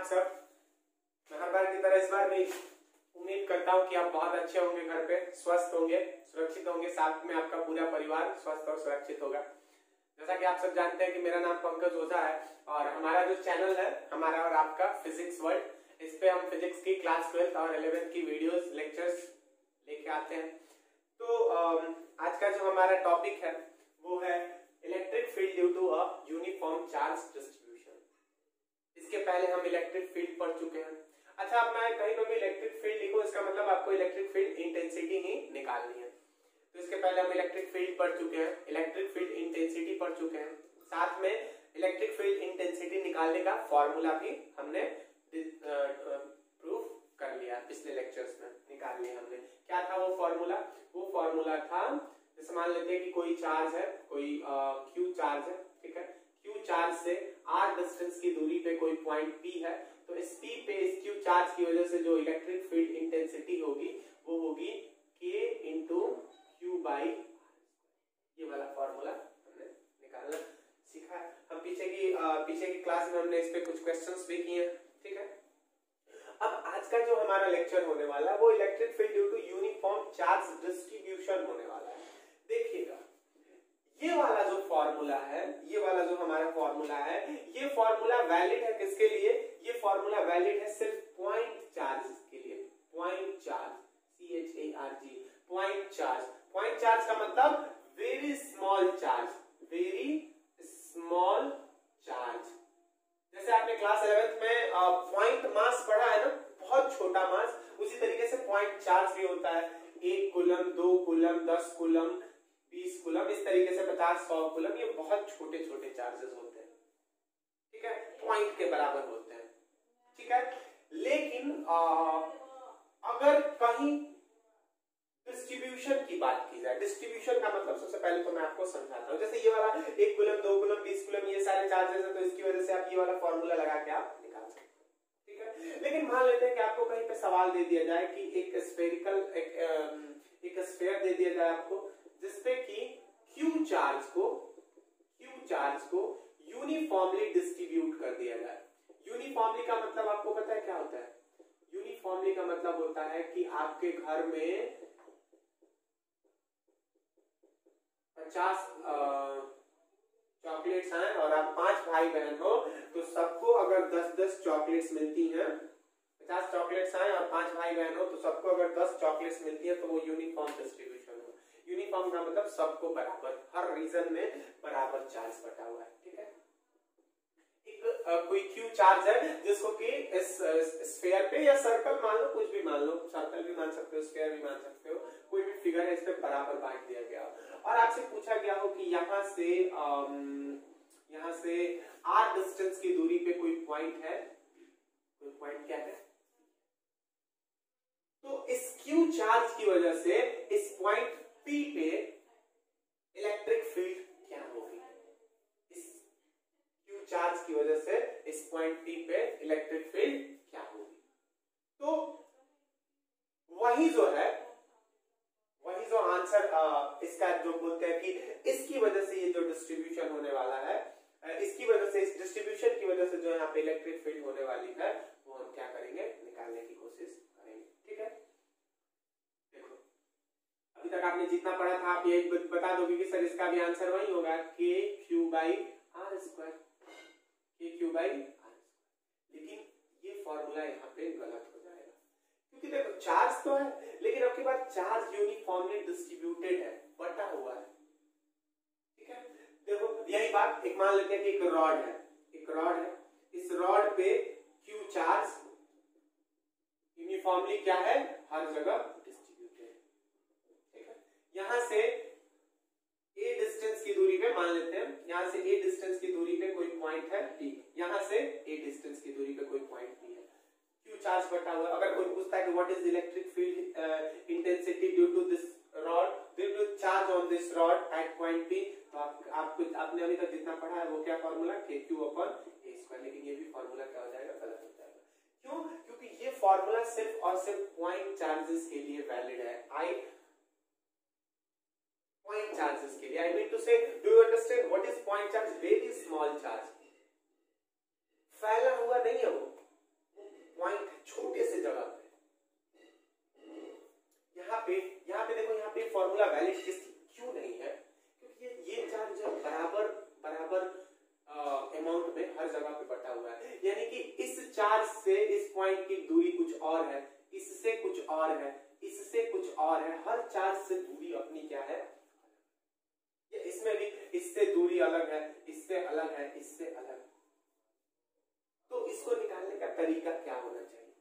आप सब? मैं हर बार की तरह इस बार भी उम्मीद करता हूँ कि आप बहुत अच्छे होंगे, घर पे स्वस्थ होंगे, सुरक्षित होंगे, साथ में आपका पूरा परिवार स्वस्थ और सुरक्षित होगा। जैसा कि आप सब जानते हैं कि मेरा नाम पंकज ओझा है और हमारा जो चैनल है हमारा और आपका फिजिक्स वर्ल्ड, इस पे हम फिजिक्स की क्लास 12th और 11th की वीडियोस लेक्चर्स लेके आते हैं। तो आज का जो हमारा टॉपिक है वो है electric field due to a uniform charge distribution. इसके पहले हम इलेक्ट्रिक फील्ड पढ़ चुके हैं। अच्छा, अब मैं कहीं पर भी इलेक्ट्रिक फील्ड लिखूं, इसका मतलब आपको इलेक्ट्रिक फील्ड इंटेंसिटी ही निकालनी है। तो इसके पहले हम इलेक्ट्रिक फील्ड पढ़ चुके हैं, इलेक्ट्रिक फील्ड इंटेंसिटी पढ़ चुके हैं, साथ में इलेक्ट्रिक फील्ड इंटेंसिटी निकालने का फॉर्मूला भी हमने प्रूफ कर लिया पिछले लेक्चर्स में, निकाल लिया हमने। क्या था वो फॉर्मूला? वो फॉर्मूला था, जैसे मान लेते हैं कि कोई चार्ज है, कोई क्यू चार्ज है, ठीक है। क्यू चार्ज से आर डिस्टेंस की दूरी पे कोई पॉइंट पी है, तो इस पी पे इस क्यू चार्ज की वजह से जो इलेक्ट्रिक फील्ड इंटेंसिटी होगी वो होगी के इंटू क्यू बाई। ये वाला फॉर्मूला हमने निकालना सीखा है। हम पीछे की क्लास में हमने इस पे कुछ क्वेश्चंस भी किए हैं, ठीक है। अब आज का जो हमारा लेक्चर होने वाला है वो electric field due to uniform charge distribution होने वाला है। देखिएगा, ये वाला जो फॉर्मूला है, ये वाला जो हमारा फॉर्मूला है, ये फॉर्मूला वैलिड है किसके लिए? ये फॉर्मूला वैलिड है सिर्फ पॉइंट चार्ज के लिए। Point charge, CHARG, point charge. Point charge का मतलब very small charge, very small charge. जैसे आपने क्लास 11th में पॉइंट मास पढ़ा है ना, बहुत छोटा मास, उसी तरीके से पॉइंट चार्ज भी होता है। 1 कूलम, 2 कूलम, 10 कूलम, 20 कूलम, इस तरीके से 50-100 कूलम, ये बहुत छोटे छोटे चार्जेस होते हैं, ठीक है, पॉइंट के बराबर होते हैं, ठीक है। लेकिन अगर कहीं डिस्ट्रीब्यूशन की बात की जाए, डिस्ट्रीब्यूशन का मतलब सबसे पहले तो मैं आपको समझाता हूँ। जैसे ये वाला 1 कूलम, 2 कूलम, 20 कूलम, ये सारे चार्जेस है, तो इसकी वजह से आप ये वाला फॉर्मूला लगा के आप निकाल सकते हैं, ठीक है। लेकिन मान लेते हैं कि आपको कहीं पे सवाल दे दिया जाए कि एक स्फेरिकल एक स्फीयर दे दिया जाए आपको, जिसपे कि क्यू चार्ज को यूनिफॉर्मली डिस्ट्रीब्यूट कर दिया जाए। यूनिफॉर्मली का मतलब आपको पता है क्या होता है? यूनिफॉर्मली का मतलब होता है कि आपके घर में 50 चॉकलेट्स हैं और आप 5 भाई बहन हो, तो सबको अगर 10-10 चॉकलेट्स मिलती हैं, 50 चॉकलेट्स हैं और 5 भाई बहन हो, तो सबको अगर 10 चॉकलेट्स मिलती है, तो वो यूनिफॉर्म डिस्ट्रीब्यूशन हो। यूनिफॉर्म का मतलब सबको बराबर, हर रीजन में बराबर चार्ज बटा हुआ है, ठीक है। एक कोई क्यू चार्ज है जिसको कि इस स्फीयर पे या सर्कल मान लो, कुछ भी मान लो, सर्कल भी मान सकते हो, स्फीयर भी मान सकते हो, कोई भी फिगर है, इस पे बराबर बांट दिया गया और आपसे पूछा गया हो कि यहाँ से आर डिस्टेंस की दूरी पे कोई पॉइंट है, कोई पॉइंट क्या है? तो इस क्यू चार्ज की वजह से इस पॉइंट पी पे इलेक्ट्रिक फील्ड क्या होगी? इस क्यू चार्ज की वजह से इस पॉइंट पी पे इलेक्ट्रिक फील्ड क्या होगी? तो वही जो आंसर इसका जो बोलते हैं कि इसकी वजह से ये जो डिस्ट्रीब्यूशन होने वाला है, इसकी वजह से, इस डिस्ट्रीब्यूशन की वजह से जो यहाँ पे इलेक्ट्रिक फील्ड होने वाली है, वो हम क्या करेंगे? निकालने की कोशिश करेंगे, ठीक है। देखो, अभी तक आपने जितना पढ़ा था आप ये बता दोगे कि सर इसका भी आंसर वही होगा, के क्यू बाई आर स्क्वायर, के क्यू बाई आर। लेकिन ये फॉर्मूला यहाँ पे गलत हो जाएगा, क्योंकि देखो चार्ज तो है, लेकिन आपके पास चार्ज यूनिफॉर्मली डिस्ट्रीब्यूटेड है, बटा हुआ है, ठीक है। देखो यही बात, एक मान लेते हैं कि एक रॉड है, इस रॉड पे क्यू चार्ज यूनिफॉर्मली क्या है? हर जगह डिस्ट्रीब्यूटेड, ठीक है। यहां से ए डिस्टेंस की दूरी पे, मान लेते हैं यहां से ए डिस्टेंस की दूरी पे कोई पॉइंट है डी, यहां से ए डिस्टेंस की दूरी पे कोई पॉइंट बी है, क्यू चार्ज बटा हुआ है। अगर कोई पूछता है कि what is electric field intensity due to this rod, due to charge on this rod at point B, तो आपने अभी तक जितना पढ़ा है वो क्या फॉर्मूला? के क्यू अपॉन ए स्क्वायर। लेकिन ये भी फॉर्मूला क्या हो जाएगा? गलत हो जाएगा। क्यों? क्योंकि ये फॉर्मूला सिर्फ और सिर्फ पॉइंट चार्जेस के लिए वैलिड है। पॉइंट चार्जेस के लिए, आई मीन टू से, do you understand what is point charge? Very small charge, फैला हुआ नहीं है वो, पॉइंट है छोटे से जगह पे, यहाँ पे देखो, यहाँ पे फॉर्मूला वैलिड क्यों नहीं है, क्योंकि ये चार्ज जो बराबर अमाउंट में हर जगह पे बटा हुआ है, यानी कि इस चार्ज से इस पॉइंट की दूरी कुछ और है, इससे कुछ और है, इससे कुछ और है, हर चार्ज से दूरी अपनी क्या है, इसमें भी इससे दूरी अलग है, इससे अलग है, इससे अलग है। तो इसको निकालने का तरीका क्या होना चाहिए?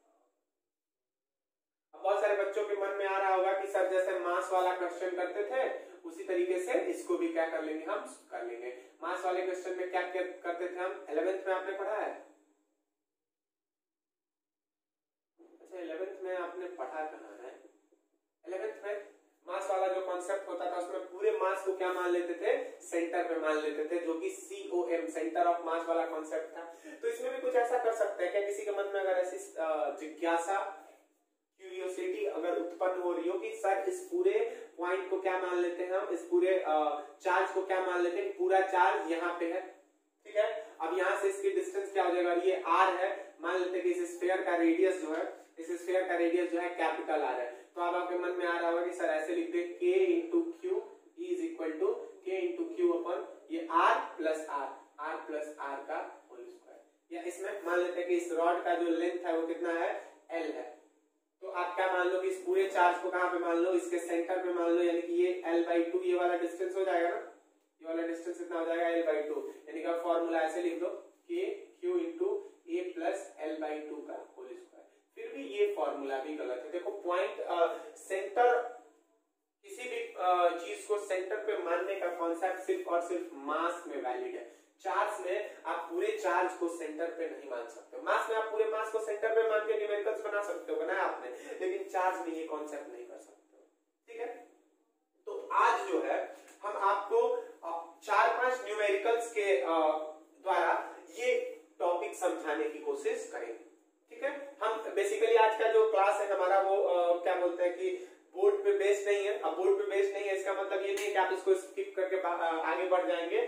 अब बहुत सारे बच्चों के मन में आ रहा होगा कि सर जैसे मास वाला क्वेश्चन करते थे उसी तरीके से इसको भी क्या कर लेंगे, हम कर लेंगे। मास वाले क्वेश्चन में क्या करते थे हम, 11th में आपने पढ़ा है? अच्छा 11th में आपने पढ़ा कहाँ है? 11th में मास वाला जो कॉन्सेप्ट होता था उसमें पूरे मास को क्या मान लेते थे, सेंटर पे मान लेते थे, जो कि COM सेंटर ऑफ मास वाला कॉन्सेप्ट था। तो इसमें भी कुछ ऐसा कर सकते हैं क्या? किसी के मन में अगर ऐसी जिज्ञासा, क्यूरियोसिटी अगर उत्पन्न हो रही हो कि सर इस पूरे पॉइंट को क्या मान लेते हैं, हम इस पूरे चार्ज को क्या मान लेते हैं, पूरा चार्ज यहाँ पे है, ठीक है। अब यहाँ से इसकी डिस्टेंस क्या हो जाएगा, ये R है, मान लेते हैं कि इस स्फीयर का रेडियस जो है, इस स्फीयर का रेडियस जो है कैपिटल R है। तो अब आपके मन में आ रहा होगा कि सर ऐसे लिख दे K into Q is equal to K into Q अपन ये R प्लस R का होल स्क्वायर, या इसमें मान लेते हैं कि इस रॉड का जो लेंथ है वो कितना है, L है। तो आप क्या मान लो कि इस पूरे चार्ज को कहां पे मान लो, इसके सेंटर पे मान लो, यानी कि ये L/2 ये वाला डिस्टेंस हो जाएगा ना, ये वाला डिस्टेंस कितना हो जाएगा, L/2, यानी कि फॉर्मूला ऐसे लिख दो K Q into A plus L/2 का होल स्क्वायर। फिर भी ये फॉर्मूला भी गलत है। देखो पॉइंट सेंटर, किसी भी चीज को सेंटर पे मानने का कॉन्सेप्ट सिर्फ और सिर्फ मास में वैलिड है। चार्ज में आप पूरे चार्ज को सेंटर पे नहीं मान सकते। मास में आप पूरे मास को सेंटर पे मान के न्यूमेरिकल्स बना सकते हो, बनाया आपने, लेकिन चार्ज में ये कॉन्सेप्ट नहीं कर सकते, ठीक है। तो आज जो है हम आपको 4-5 न्यूमेरिकल्स के द्वारा ये टॉपिक समझाने की कोशिश करेंगे, ठीक है। हम बेसिकली आज का जो क्लास है हमारा वो क्या बोलते हैं कि बोर्ड पे बेस्ड नहीं है। अब बोर्ड पे बेस्ड नहीं है इसका मतलब ये नहीं है कि आप इसको स्किप करके आगे बढ़ जाएंगे,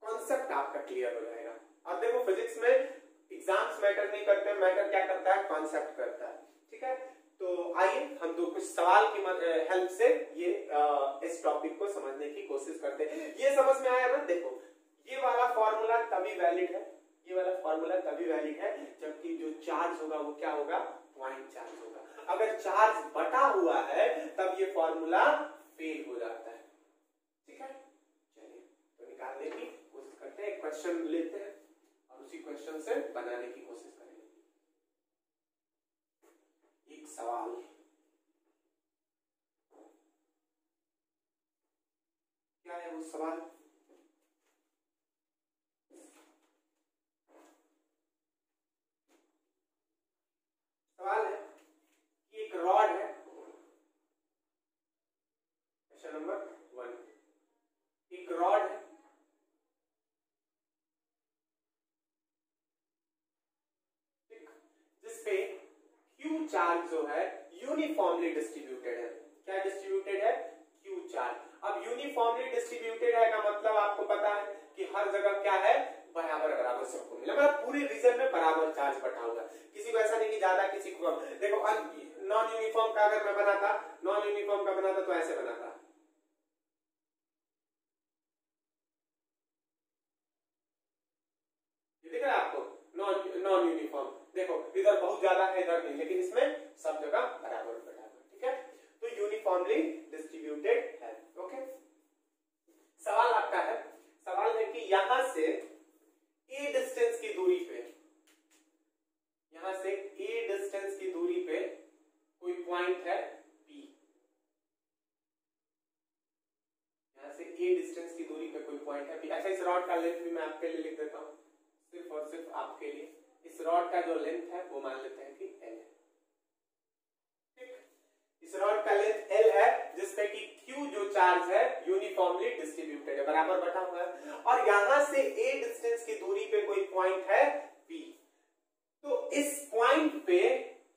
कॉन्सेप्ट आपका क्लियर हो जाएगा। अब देखो फिजिक्स में एग्जाम्स मैटर नहीं करते, मैटर क्या करता है, कॉन्सेप्ट करता है, ठीक है। तो आइए हम तो कुछ सवाल की हेल्प से ये इस टॉपिक को समझने की कोशिश करते हैं। ये समझ में आया ना? देखो ये वाला फॉर्मूला तभी वैलिड है, ये वाला फॉर्मूला तभी वैलिड है जबकि जो चार्ज होगा वो क्या होगा, पॉइंट चार्ज होगा। अगर चार्ज बटा हुआ है तब ये फॉर्मूला फेल हो जाता है, ठीक है। चलिए तो निकालने की कोशिश करते हैं, एक क्वेश्चन लेते हैं और उसी क्वेश्चन से बनाने की कोशिश करेंगे। एक सवाल, क्या है वो सवाल? सवाल है कि एक रॉड है, क्वेश्चन नंबर 1, एक रॉड है, जिसपे Q चार्ज जो है यूनिफॉर्मली डिस्ट्रीब्यूटेड है। क्या डिस्ट्रीब्यूटेड है? Q charge. अब यूनिफॉर्मली डिस्ट्रीब्यूटेड है का मतलब आपको पता है कि हर जगह क्या है, बराबर बराबर सबको मिला, मतलब पूरे रीजन में बराबर चार्ज बटा हुआ। किसी को ऐसा नहीं कि ज्यादा किसी को कम। देखो नॉन यूनिफॉर्म का अगर मैं बनाता, नॉन यूनिफॉर्म का बनाता तो ऐसे बनाता, ये दिख रहा है आपको, नॉन यूनिफॉर्म। देखो इधर बहुत ज्यादा है, इधर नहीं, लेकिन इसमें सब जगह बराबर बराबर, ठीक है। तो यूनिफॉर्मली डिस्ट्रीब्यूटेड है, ओके। सवाल आपका है, सवाल है कि यहां से a डिस्टेंस की दूरी पे, यहां से a डिस्टेंस की दूरी पे कोई पॉइंट है P, यहां से a डिस्टेंस की दूरी पे कोई पॉइंट है P। अच्छा इस रॉड का लेंथ भी मैं आपके लिए लिख देता हूं, सिर्फ और सिर्फ आपके लिए। इस रॉड का जो लेंथ है वो मान लेते हैं कि L है, ठीक। इस रॉड का लेंथ L है जिसपे कि Q जो चार्ज है यूनिफॉर्मली डिस्ट्रीब्यूटेड है, बराबर बटा हुआ है, और यहां से a डिस्टेंस की दूरी पे कोई पॉइंट है P। तो इस पॉइंट पे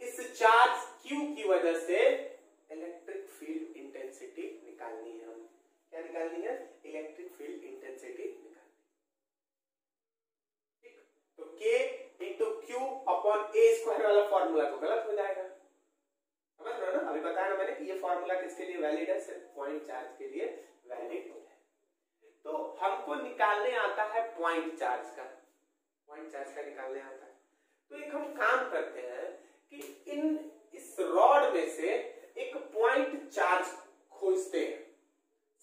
इस चार्ज Q की वजह से इलेक्ट्रिक फील्ड इंटेंसिटी निकालनी है। हम क्या निकालनी है? इलेक्ट्रिक फील्ड इंटेंसिटी निकालनी, ठीक। तो K into Q upon A square formula तो गलत हो जाएगा। समझ रहे हो ना, अभी बताया ना मैंने कि ये फॉर्मूला किसके लिए वैलिड है, सिर्फ पॉइंट चार्ज के लिए वैलिड है। तो हमको निकालने आता है पॉइंट चार्ज का, पॉइंट चार्ज का निकालने आता है। तो एक हम काम करते हैं कि इस रॉड में से एक पॉइंट चार्ज खोजते हैं।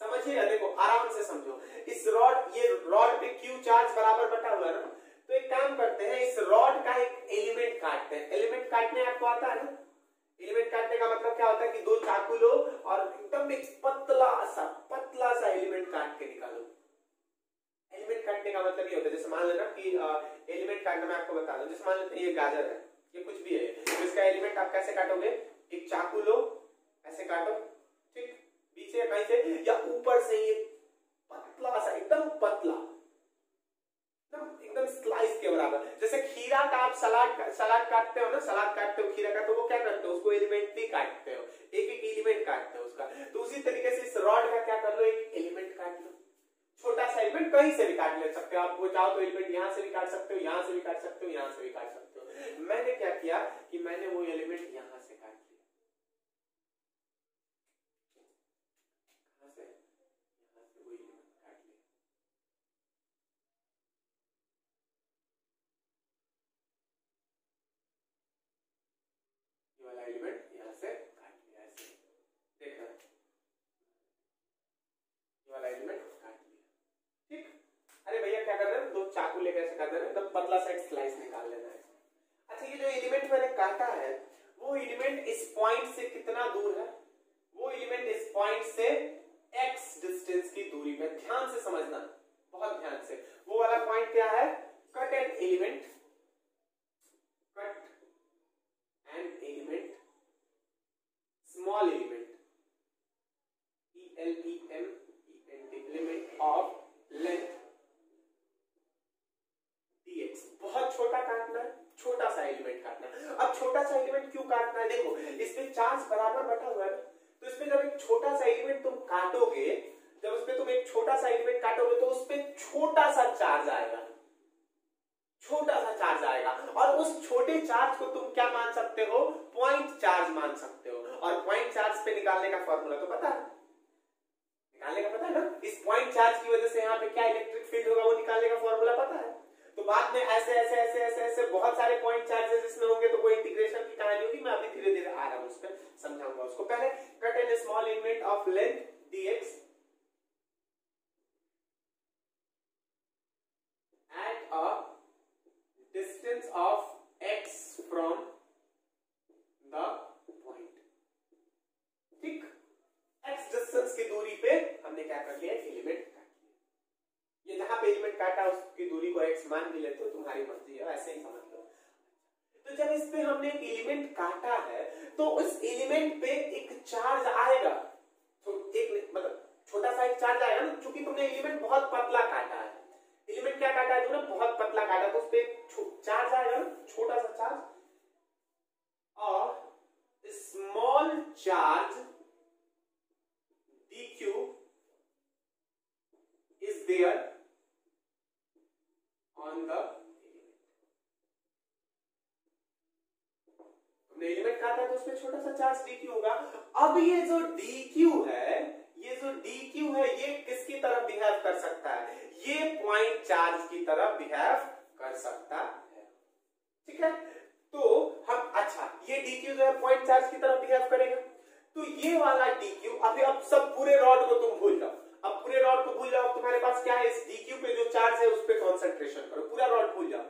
समझिएगा, देखो आराम से समझो। इस रॉड, ये रॉड पे क्यू चार्ज बराबर बटा हुआ है ना, तो एक काम करते हैं, इस रॉड का एक एलिमेंट काटते हैं। एलिमेंट काटने आपको आता है ना, एलिमेंट काटने का मतलब क्या होता है कि दो चाकू लो और एकदम एक पतला सा एलिमेंट काट के निकालो। एलिमेंट काटने का मतलब ये होता है, जैसे मान लेना कि एलिमेंट काटना मैं आपको बता दूं, जैसे मान लेते हैं ये गाजर है, ये कुछ भी है, तो इसका एलिमेंट आप कैसे काटोगे, एक चाकू लो, ऐसे काटो, ठीक, बीच से कहीं से या ऊपर से ये पतला सा, एकदम पतला, एकदम स्लाइस के बराबर। जैसे खीरा का आप सलाद काटते हो ना, सलाद काटते हो खीरा का, तो वो क्या करते हो, उसको एलिमेंट भी काटते हो, एक एक एलिमेंट काटते हो उसका। तो उसी तरीके से इस रॉड का क्या कर लो, एक एलिमेंट काट लो, छोटा सा एलिमेंट कहीं से भी काट ले सकते हो आप, वो चाहो तो एलिमेंट यहां से भी काट सकते हो, यहां से भी काट सकते हो, यहां से भी काट सकते हो। मैंने क्या किया कि मैंने वो एलिमेंट यहां से काट लिया, यहां से वो एलिमेंट काट लिया। ये वाला एलिमेंट यहां से काट लिया, ऐसे देखना, ये वाला एलिमेंट काट लिया, ठीक। अरे भैया क्या कर रहे हैं, दो चाकू लेके ऐसे कर रहे हैं, एकदम पतला सा एक स्लाइस निकाल लेना है। अच्छा, ये जो एलिमेंट मैंने काटा है, वो एलिमेंट इस पॉइंट से कितना दूर है, वो एलिमेंट इस पॉइंट से x डिस्टेंस की दूरी पे, ध्यान से समझना, बहुत ध्यान से। वो वाला पॉइंट क्या है, cut an element, cut an element, small element, element of length dx, बहुत छोटा काटना है, छोटा सा एलिमेंट काटना है। अब छोटा सा एलिमेंट क्यों काटना है, देखो इसमें चार्ज बराबर बटा हुआ है, तो इसमें जब एक छोटा सा एलिमेंट तुम काटोगे, जब उसमें तुम एक छोटा सा एलिमेंट काटोगे तो उसमें छोटा सा चार्ज आएगा, छोटा सा चार्ज आएगा, और उस छोटे चार्ज को तुम क्या मान सकते हो, पॉइंट चार्ज मान सकते हो। और पॉइंट चार्ज पे निकालने का फॉर्मूला तो पता है, निकालने का पता है ना, इस पॉइंट चार्ज की वजह से यहाँ पे क्या इलेक्ट्रिक फील्ड होगा, वो निकालने का फॉर्मूला पता है। तो बाद में ऐसे ऐसे ऐसे ऐसे ऐसे बहुत सारे पॉइंट चार्जेस इसमें होंगे, तो वो इंटीग्रेशन की कहानी होगी, मैं अभी धीरे धीरे आ रहा हूं उस पर, समझाऊंगा उसको। पहले cut an small element of length dx at a distance of x from the point, ठीक, x डिस्टेंस की दूरी पे हमने क्या कर लिया, एलिमेंट काट लिया। ये जहां पे एलिमेंट काटा उसकी दूरी को x मान भी लेते हो, तुम्हारी मर्जी है, ऐसे ही समझ लो। तो जब इस पे हमने एक एलिमेंट काटा है, तो उस एलिमेंट पे एक चार्ज आएगा, तो एक मतलब छोटा सा एक चार्ज आएगा ना, क्योंकि तुमने एलिमेंट बहुत पतला काटा है। एलिमेंट क्या काटा है तुमने, बहुत पतला काटा, तो उस पे चार्ज आएगा ना, छोटा सा चार्ज, और small charge dq is there on the element काटा है तो उसमें छोटा सा चार्ज dq होगा। अब ये जो dq है, ये जो dq है, ये किसकी तरह बिहेव कर सकता है, ये पॉइंट चार्ज की तरह बिहेव कर सकता है, ठीक है। तो हम, अच्छा ये dq जो है पॉइंट चार्ज की तरह बिहेव करेगा, तो ये वाला dq, अभी अब सब पूरे रॉड को तुम भूल जाओ, अब पूरे रॉड को भूल जाओ, तुम्हारे पास क्या है, इस dq पे जो चार्ज है उस पे कंसंट्रेशन करो, पूरा रॉड भूल जाओ।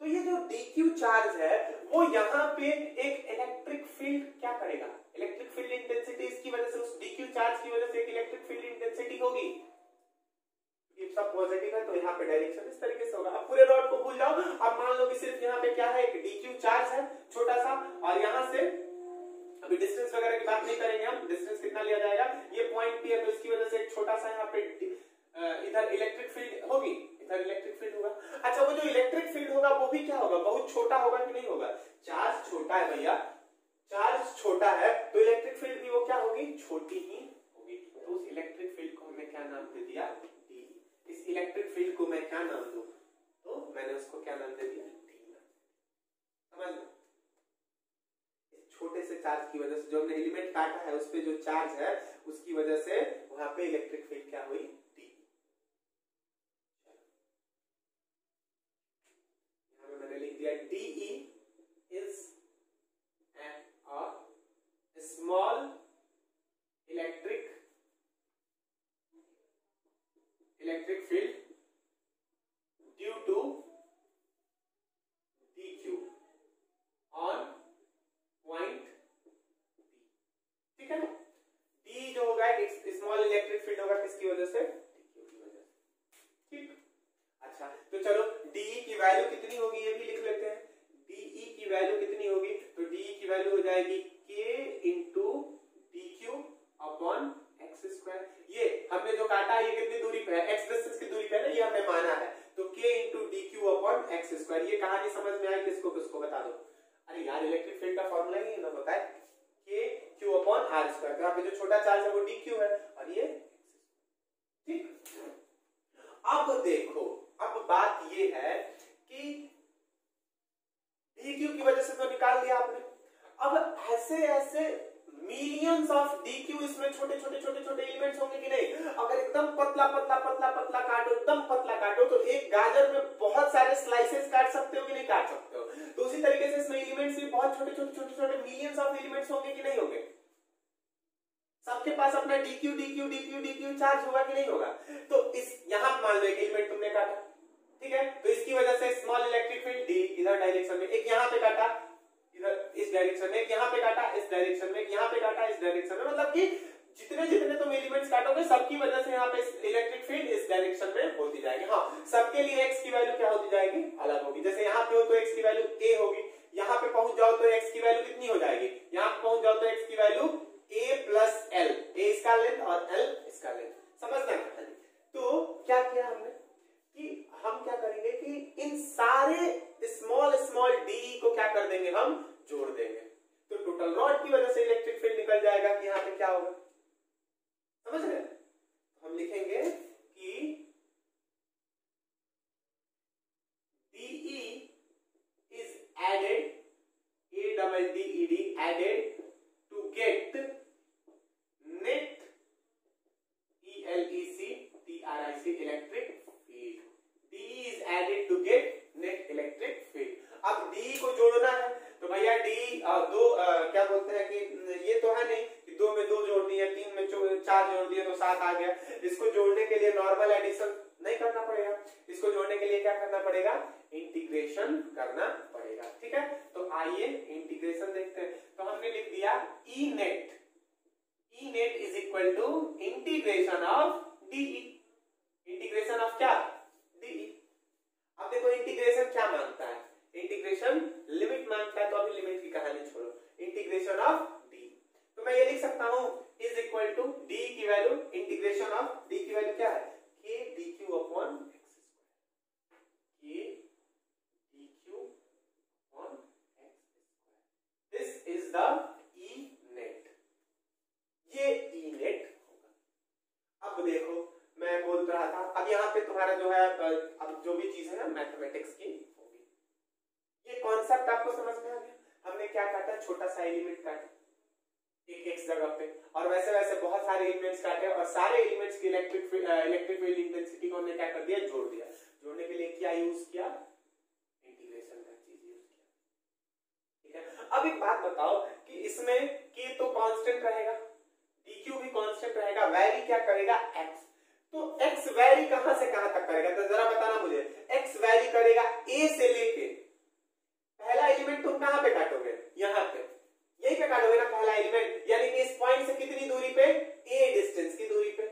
तो ये जो dq चार्ज है, वो यहाँ पे एक इलेक्ट्रिक फील्ड क्या करेगा, इलेक्ट्रिक फील्ड इंटेंसिटी, इसकी वजह से, उस dq चार्ज की वजह से एक इलेक्ट्रिक फील्ड इंटेंसिटी होगी। ये सब पॉजिटिव है तो यहाँ पे डायरेक्शन इस तरीके से होगा। अब पूरे रॉड को भूल जाओ, अब मान लो कि सिर्फ यहाँ पे क्या है, एक dq चार्ज है छोटा सा, और यहाँ से अभी डिस्टेंस वगैरह की बात नहीं करेंगे हम, डिस्टेंस कितना लिया जाएगा, ये पॉइंट p है, तो इसकी वजह से एक छोटा सा यहाँ पे इधर इलेक्ट्रिक फील्ड होगी, इधर इलेक्ट्रिक फील्ड होगा। अच्छा, वो जो इलेक्ट्रिक फील्ड होगा वो भी क्या होगा, बहुत छोटा होगा कि नहीं होगा, चार्ज छोटा है भैया, चार्ज छोटा है तो इलेक्ट्रिक फील्ड भी वो क्या होगी, छोटी ही होगी। तो उस इलेक्ट्रिक फील्ड को हमने क्या नाम दे दिया, डी। इस इलेक्ट्रिक फील्ड को मैं क्या नाम दूं, तो मैंने उसको क्या नाम दे दिया, डी। समझ लो, छोटे से चार्ज की वजह से, जो हमने एलिमेंट काटा है उस पे जो चार्ज है उसकी वजह से वहां पे इलेक्ट्रिक फील्ड क्या हुई, डी। यहां पे मैंने लिख दिया DE is a small electric field due to dq on point p। ठीक है ना, d जो होगा स्मॉल इलेक्ट्रिक फील्ड होगा किसकी वजह से, dq की वजह से। ठीक, अच्छा तो चलो de की वैल्यू कितनी होगी ये भी लिख लेते हैं। de की वैल्यू कितनी होगी, तो de की वैल्यू हो जाएगी k into dq upon x square. ये हमने जो काटा ये कितनी दूरी पे है, x डिस्टेंस की दूरी पे है ना, ये हमने माना है, तो k into dq upon x square. ये कहानी समझ में आई किसको किसको बता दो। अरे यार इलेक्ट्रिक फील्ड का फॉर्मूला ही ना होता है k q upon r square. यहाँ पे जो छोटा चार्ज है वो dq है और ये, ठीक। अब देखो, अब बात ये है कि dq की वजह से तो निकाल दिया आपने, अब ऐसे ऐसे मिलियंस ऑफ dq इसमें छोटे छोटे छोटे छोटे एलिमेंट्स होंगे कि नहीं। अगर एकदम पतला पतला पतला पतला काटो, एकदम पतला काटो, तो एक गाजर में बहुत सारे स्लाइसेस काट सकते हो कि नहीं काट सकते हो। तो उसी तरीके से इसमें एलिमेंट्स भी बहुत छोटे छोटे छोटे छोटे मिलियंस ऑफ एलिमेंट्स होंगे कि नहीं होंगे। सबके पास अपना dq dq dq dq charge होगा कि नहीं होगा। तो इस यहां मान लो एक एलिमेंट तुमने काटा, ठीक है, तो इसकी वजह से स्मॉल इलेक्ट्रिक फील्ड d इधर डायरेक्शन में, एक यहां पे काटा इधर इस डायरेक्शन में, एक यहां पे काटा इस डायरेक्शन में, एक यहां पे काटा इस डायरेक्शन में, मतलब कि जितने जितने तुम एलिमेंट्स काटोगे सबकी वजह से यहाँ पे इलेक्ट्रिक फील्ड इस डायरेक्शन में होती जाएगी। हाँ, सबके लिए x की वैल्यू क्या होती जाएगी, अलग होगी। जैसे यहाँ पे हो तो x की वैल्यू a होगी, यहाँ पे पहुंच जाओ तो x की वैल्यू कितनी हो जाएगी, यहाँ पे पहुंच जाओ तो x की value a plus l, a इसका लेंथ और l इसका लेंथ, समझना है। तो क्या किया हमने कि हम क्या करेंगे कि इन सारे स्मॉल स्मॉल d को क्या कर देंगे, हम जोड़ देंगे, तो टोटल रॉड की वजह से इलेक्ट्रिक फील्ड निकल जाएगा कि यहाँ पे क्या होगा, समझ रहे। हम लिखेंगे कि DE is added, ADDED added to get net ELECTRIC electric field। DE is added to get net electric field। अब DE को जोड़ना है तो भैया D दो क्या बोलते हैं कि ये तो है नहीं कि 2 में 2 जोड़ दिए, 3 में 4 जोड़ दिए तो 7 आ गया। इसको जोड़ने के लिए नॉर्मल एडिशन नहीं करना पड़ेगा, इसको जोड़ने के लिए क्या करना पड़ेगा, इंटीग्रेशन करना पड़ेगा। ठीक है, तो आइए इंटीग्रेशन देखते हैं। तो हमने लिख दिया E net is equal to integration of DE, integration of क्या, DE। अब देखो इंटीग्रेशन क्या मांगता है, इंटीग्रेशन लिमिट मांगता है, तो अभी लिमिट की कहानी छोड़ो, इंटीग्रेशन ऑफ D। तो मैं ये लिख सकता हूं इज इक्वल टू D की वैल्यू, इंटीग्रेशन ऑफ D की वैल्यू क्या है, k dq upon x square, k dq upon x square. This is the E net, ये E नेट होगा। अब देखो मैं बोल रहा था, अब यहाँ पे तुम्हारा जो है अब जो भी चीज है ना मैथमेटिक्स की होगी। ये कॉन्सेप्ट आपको समझ में आ गया। हमने क्या काटा, छोटा सा एलिमेंट काटा एक x जगह पे, और वैसे वैसे बहुत सारे एलिमेंट्स काटे और सारे एलिमेंट्स की इलेक्ट्रिक फील्ड इंटेंसिटी को हमने क्या कर दिया, जोड़ दिया। जोड़ने के लिए क्या यूज किया, इंटीग्रेशन का चीज यूज किया। ठीक है, अब एक बात बताओ कि इसमें k तो कांस्टेंट रहेगा, dq भी कांस्टेंट रहेगा, वैरी क्या करेगा, x। तो x वैरी कहां से कहां तक करेगा, तो जरा बताना मुझे। x वैरी करेगा a से लेके, पहला एलिमेंट तुम कहां पे काटोगे, यहां पे, यही पे काटोगे ना पहला एलिमेंट, यानी कि इस पॉइंट से कितनी दूरी पे, a डिस्टेंस की दूरी पे,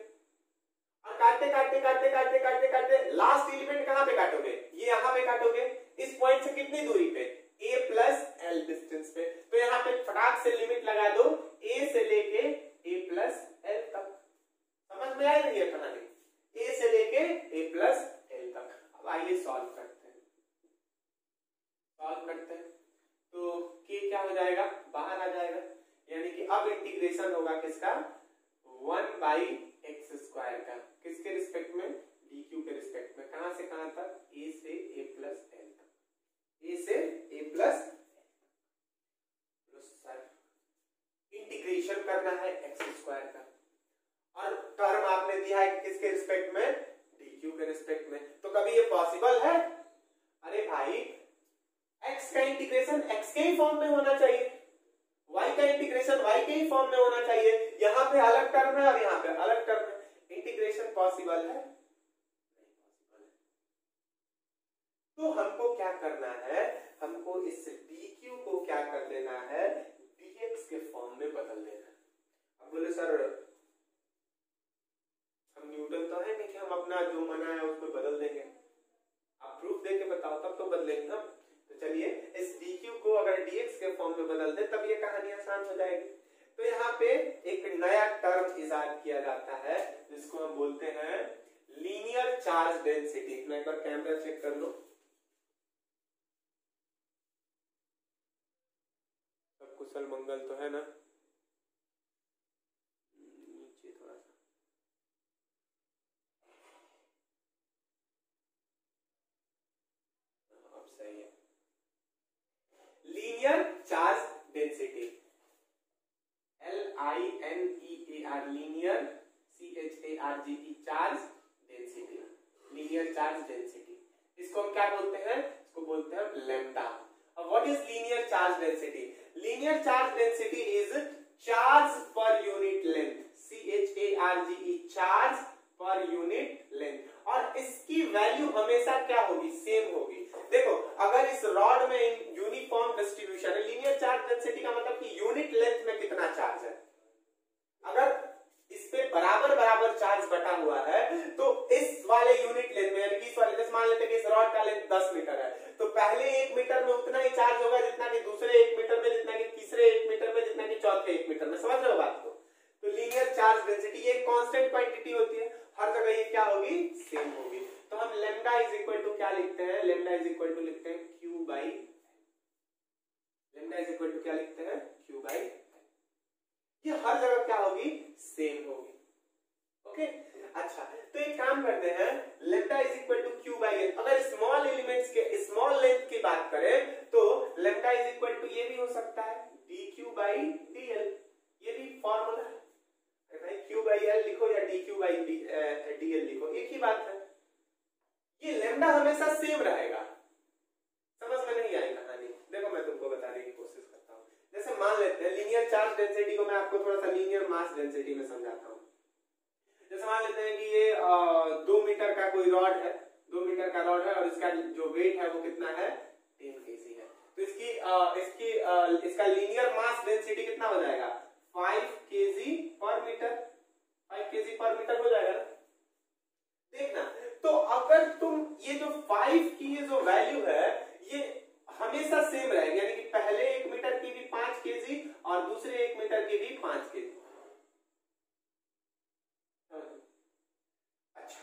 और काटते काटते काटते काटते काटते काटते लास्ट एलिमेंट कहां पे काटोगे, ये यहां पे काटोगे, इस पॉइंट से कितनी दूरी पे, a प्लस l डिस्टेंस पे। तो यहां पे फटाक से लिमिट लगा दो a से लेके a प्लस l तक। समझ में आई रही है कहानी, a से लेके a प्लस l तक। अब आइए सॉल्व करते हैं, सॉल्व करते हैं। तो k क्या हो जाएगा, बाहर आ जाएगा, यानी कि अब इंटीग्रेशन होगा किसका, 1/x स्क्वायर का, किसके रिस्पेक्ट में, dq के रिस्पेक्ट में। कहां से कहां तक, a से a प्लस l तक, a से a प्लस किसके रिस्पेक्ट में, dq के रिस्पेक्ट में। तो कभी ये पॉसिबल है? अरे भाई x का इंटीग्रेशन x के ही फॉर्म में होना चाहिए, y का इंटीग्रेशन y के ही फॉर्म में होना चाहिए। यहाँ पे अलग टर्म है और यहाँ पे अलग टर्म है, इंटीग्रेशन पॉसिबल है? तो हमको क्या करना है, हमको इस dq को क्या कर देना है, dx के फॉर्म में बदल देना है। अब बोले सर हम न्यूटन तो है नहीं कि हम अपना जो मना है उसमें बदल देंगे, आप प्रूफ देके बताओ तब तो बदलेंगे हम। तो चलिए इस dq को अगर dx के फॉर्म में बदल दे तब ये कहानी आसान हो जाएगी। तो यहाँ पे एक नया टर्म इजाद किया जाता है जिसको हम बोलते हैं लीनियर चार्ज डेंसिटी। मैं एक बार कैमरा चेक कर लो, सब कुशल मंगल तो है ना? नीचे थोड़ा सा, अब सही है। Linear charge density, LINEAR, linear CHARGE, charge density, linear charge density. इसको हम क्या बोलते हैं, इसको बोलते हैं लैम्डा। अब what is linear charge density? Linear charge density is charge per unit length, CHARGE, charge per unit length. और इसकी वैल्यू हमेशा क्या होगी, सेम होगी। देखो अगर इस रॉड में यूनिफॉर्म डिस्ट्रीब्यूशन है, लीनियर चार्ज डेंसिटी का मतलब कि यूनिट लेंथ में कितना चार्ज है, अगर इस पे बराबर बराबर चार्ज बटा हुआ है तो इस वाले यूनिट लेंथ में, यानी कि इस वाले, जैसे मान लेते हैं कि इस रॉड का लेंथ 10 मीटर है, तो पहले 1 मीटर में उतना ही चार्ज होगा जितना कि दूसरे 1 मीटर में, जितना कि तीसरे 1 मीटर में, जितना कि चौथे 1 मीटर में। समझ रहे हो बात को? तो लीनियर चार्ज डेंसिटी ये कांस्टेंट क्वांटिटी होती है, हर जगह ये क्या होगी, सेम होगी। तो हम लैम्डा इज इक्वल टू क्या लिखते हैं, लैम्डा इज इक्वल टू लिखते हैं Q by, lambda is equal to क्या लिखते हैं, Q बाई। ये हर जगह क्या होगी, सेम होगी। ओके अच्छा, तो एक काम करते हैं, lambda is equal to Q by L। अगर स्मॉल एलिमेंट्स के स्मॉल लेंथ की बात करें तो लैम्डा इज इक्वल टू ये भी हो सकता है dq बाई dl, ये भी फॉर्मूला है। भाई Q बाई L लिखो या dq बाई dl लिखो, एक ही बात है। ये लैम्डा हमेशा सेम रहेगा। समझ में नहीं आई कहानी? देखो मैं तुमको बताने की कोशिश करता हूँ। जैसे मान लेते हैं लीनियर चार्ज डेंसिटी को मैं आपको थोड़ा सा लीनियर मास डेंसिटी में समझाता हूँ। जैसे मान लेते हैं कि ये 2 मीटर का कोई रॉड है, 2 मीटर का रॉड है और इसका जो वेट है वो कितना है, 10 kg है। तो इसका लीनियर मास डेंसिटी कितना हो जाएगा, 5 kg पर मीटर, 5 kg पर मीटर हो जाएगा ना। देखना, तो अगर तुम ये जो 5 की ये जो वैल्यू है ये हमेशा सेम रहेगी, यानी कि पहले 1 मीटर की भी 5 kg और दूसरे 1 मीटर की भी 5 kg। अच्छा,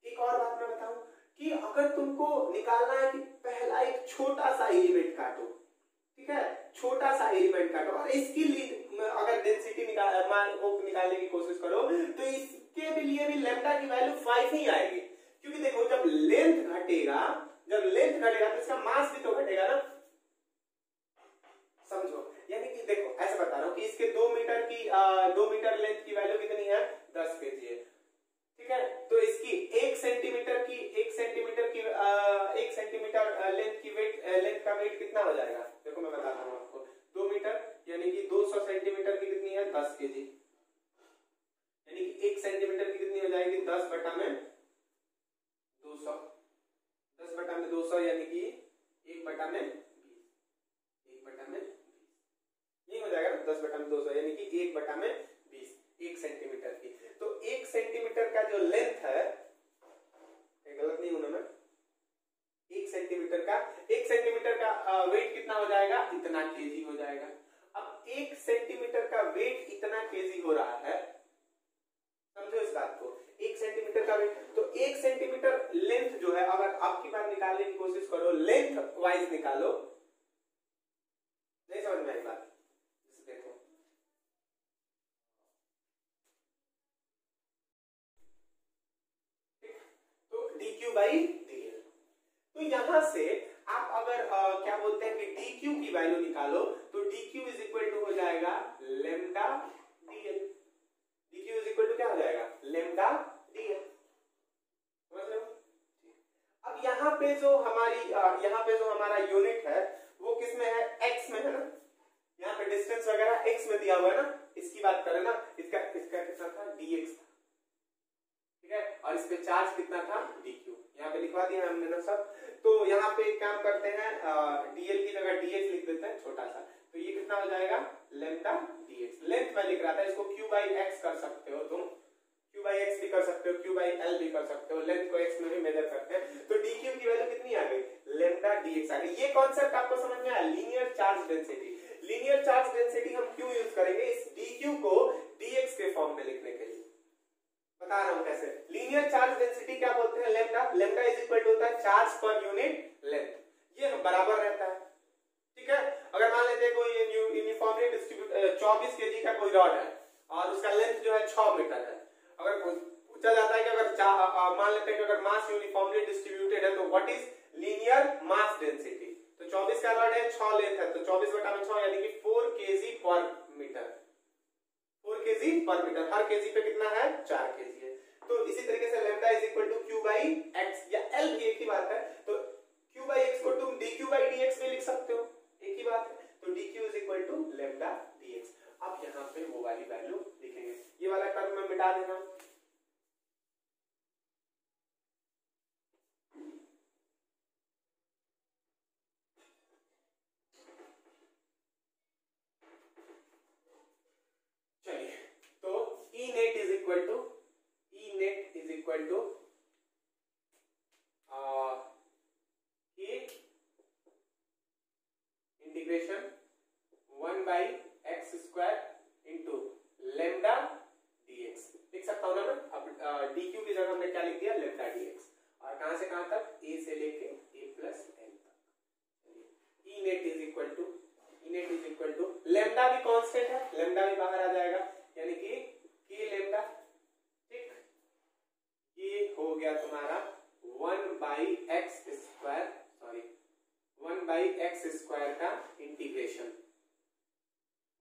एक और बात मैं बताऊं कि अगर तुमको निकालना है कि पहला एक छोटा सा एलिमेंट काटो, ठीक है, छोटा सा एलिमेंट काटो और इसकी अगर डेंसिटी निकालने की कोशिश करो तो इसके भी लिए भी लैम्डा की वैल्यू 5 ही आएगी। क्योंकि देखो जब लेंथ घटेगा तो इसका मास भी तो घटेगा ना। समझो, यानी कि देखो ऐसे बता रहा हूं कि इसके 2 मीटर लेंथ की वैल्यू कितनी है, 10 kg है, ठीक है। तो इसकी 1 सेंटीमीटर लेंथ का वेट कितना हो जाएगा, देखो मैं बताता हूँ आपको। 2 मीटर यानी कि 200 सेंटीमीटर की कितनी है, 10 kg, यानी कि 1 सेंटीमीटर की कितनी हो जाएगी, 10 बटा में 200, 10 बटा में 200 यानी कि 1 बटा में 20, 1 बटा में 20 नहीं हो जाएगा ना, 10 बटा में 200 यानी कि 1 बटा में 20, 1 सेंटीमीटर की। तो 1 सेंटीमीटर का जो लेंथ है, गलत नहीं हूं ना मैं, 1 सेंटीमीटर का वेट कितना हो जाएगा, इतना kg हो जाएगा। अब 1 सेंटीमीटर का वेट इतना kg हो रहा है, समझो इस बात को, 1 सेंटीमीटर का वेट, तो 1 सेंटीमीटर लेंथ जो है, अगर आपकी बात निकालने की कोशिश करो, लेंथ वाइज निकालो, नहीं समझ में आई बात? देखो तो dq बाई dl, तो यहां से आप अगर क्या बोलते हैं कि dq की वैल्यू निकालो तो dq इज इक्वल टू हो जाएगा lambda dl, dq is equal to क्या हो जाएगा, लैम्डा डी है, समझ रहे हो? अब यहाँ पे जो हमारा यूनिट है वो किस में है, एक्स में है ना, यहाँ पे डिस्टेंस वगैरह एक्स में दिया हुआ है ना, इसकी बात करें ना, इसका कितना था, dx था, ठीक है, और इस पे चार्ज कितना था, dq, यहाँ पे लिखवा दिया हमने ना सब। तो यहाँ पे एक काम करते हैं, dl की जगह dx लिख देते हैं छोटा सा, तो ये कितना हो जाएगा, लैम्डा dx। लेंथ में लिख रहा था, इसको q by x कर सकते हो तुम, q by x भी कर सकते हो, q by l भी कर सकते हो, लेंथ को x में भी मेजर करते हैं। तो dq की वैल्यू कितनी आ गई, लैम्डा dx आ गई। ये कॉन्सेप्ट आपको समझ में आया, linear charge density. Linear charge density हम क्यों यूज करेंगे, इस dq को dx के फॉर्म में लिखने के लिए। बता रहा हूं कैसे। लीनियर चार्ज डेंसिटी क्या बोलते हैं, lambda. Lambda is equal to होता है चार्ज पर यूनिट लेंथ, ये बराबर रहता है, ठीक है। अगर मान लेते हैं कोई यूनिफॉर्मली डिस्ट्रीब्यूट 24 केजी का कोई रॉड है और उसका लेंथ जो है 6 मीटर है, अगर पूछा जाता है कि अगर मान लेते हैं कि अगर मास यूनिफॉर्मली डिस्ट्रीब्यूटेड है तो what is linear mass density. तो 24 का रॉड है, 6 लेंथ है, तो 24/6 यानी कि 4 kg पर मीटर, 4 kg पर मीटर, हर केजी पे कितना है, 4 kg है। तो इसी तरीके से lambda is equal to q by x, या l भी एक ही बात है, तो q by x को तुम dq by dx भी लिख सकते हो, एक ही बात है। तो dq is equal to lambda dx। अब यहाँ पे वो वाली वैल्यू लिखेंगे, ये वाला टर्म में मिटा देना, चलिए। तो E net is equal to integration 1 by x square into lambda dx लिख सकता हूं ना मैं। अब dq की जगह हमने क्या लिख दिया, लैम्डा dx, और कहां से कहां तक, a से लेके a प्लस l तक। E net is equal to lambda भी कांस्टेंट है, लैम्डा भी बाहर आ जाएगा, यानी कि k लैम्डा, ठीक, ये हो गया तुम्हारा 1 by x square, sorry 1 by x square का इंटीग्रेशन,